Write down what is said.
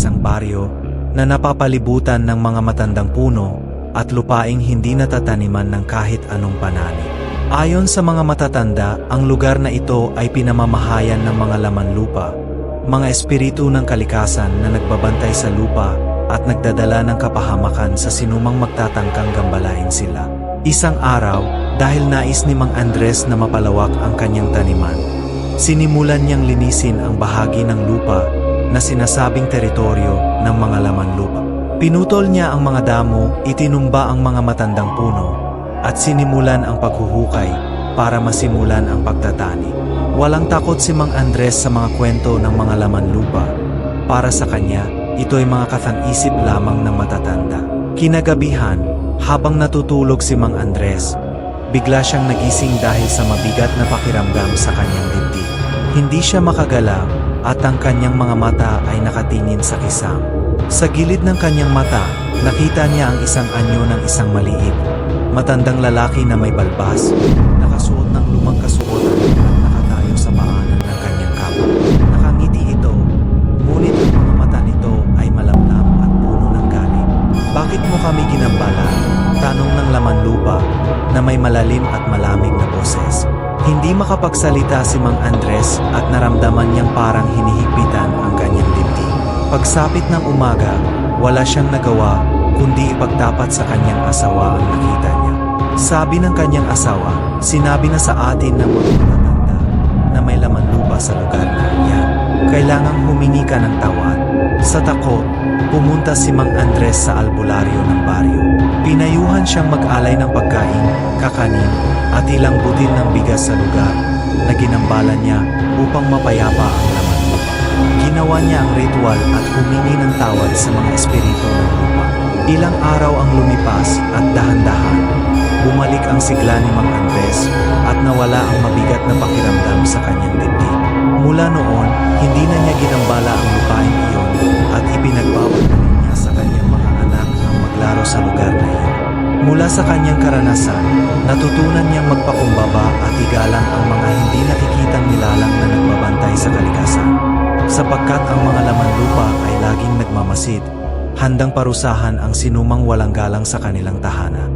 isang baryo na napapalibutan ng mga matandang puno at lupaing hindi natataniman ng kahit anong panani. Ayon sa mga matatanda, ang lugar na ito ay pinamamahayan ng mga laman lupa, mga espiritu ng kalikasan na nagbabantay sa lupa at nagdadala ng kapahamakan sa sinumang magtatangkang gambalain sila. Isang araw, dahil nais ni Mang Andres na mapalawak ang kanyang taniman, sinimulan niyang linisin ang bahagi ng lupa na sinasabing teritoryo ng mga laman lupa. Pinutol niya ang mga damo, itinumba ang mga matandang puno, at sinimulan ang paghuhukay para masimulan ang pagtatani. Walang takot si Mang Andres sa mga kwento ng mga laman lupa. Para sa kanya, ito'y mga kathang-isip lamang ng matatanda. Kinagabihan, habang natutulog si Mang Andres, bigla siyang nagising dahil sa mabigat na pakiramdam sa kanyang dibdib. Hindi siya makagalaw at ang kanyang mga mata ay nakatingin sa kisam. Sa gilid ng kanyang mata, nakita niya ang isang anyo ng isang maliit, matandang lalaki na may balbas, nakasuot ng lumang kasuotan at nakatayo sa paanan ng kanyang kama. Nakangiti ito, ngunit ang mga mata nito ay malamlam at puno ng galit. "Bakit mo kami ginambala?" tanong ng laman lupa na may malalim at malamig na boses. Hindi makapagsalita si Mang Andres at naramdaman niyang parang hinihigpitan ang kanyang dibdib. Pagsapit ng umaga, wala siyang nagawa kundi ipagtapat sa kanyang asawa ang nakita niya. Sabi ng kanyang asawa, "Sinabi na sa atin ng mga matatanda na may laman lupa sa lugar na yan. Kailangang humingi ka ng tawad." Sa takot, pumunta si Mang Andres sa albularyo ng baryo. Pinayuhan siyang mag-alay ng pagkain, kakanin, at ilang butil ng bigas sa lugar na ginambala niya upang mapayapa ang laman lupa. Ginawa niya ang ritual at humingi ng tawad sa mga espiritu ng lupa. Ilang araw ang lumipas at dahan-dahan, bumalik ang sigla ni Mang Andres at nawala ang mabigat na pakiramdam sa kanyang dibdib. Mula noon, hindi na niya ginambala ang lupain iyon at ipinagbawal na rin niya sa kanyang mga anak ang maglaro sa lugar na iyon. Mula sa kanyang karanasan, natutunan niyang magpakumbaba at igalang ang mga hindi nakikitang nilalang na nagbabantay sa kalikasan. Sapagkat ang mga laman lupa ay laging nagmamasid, handang parusahan ang sinumang walang galang sa kanilang tahanan.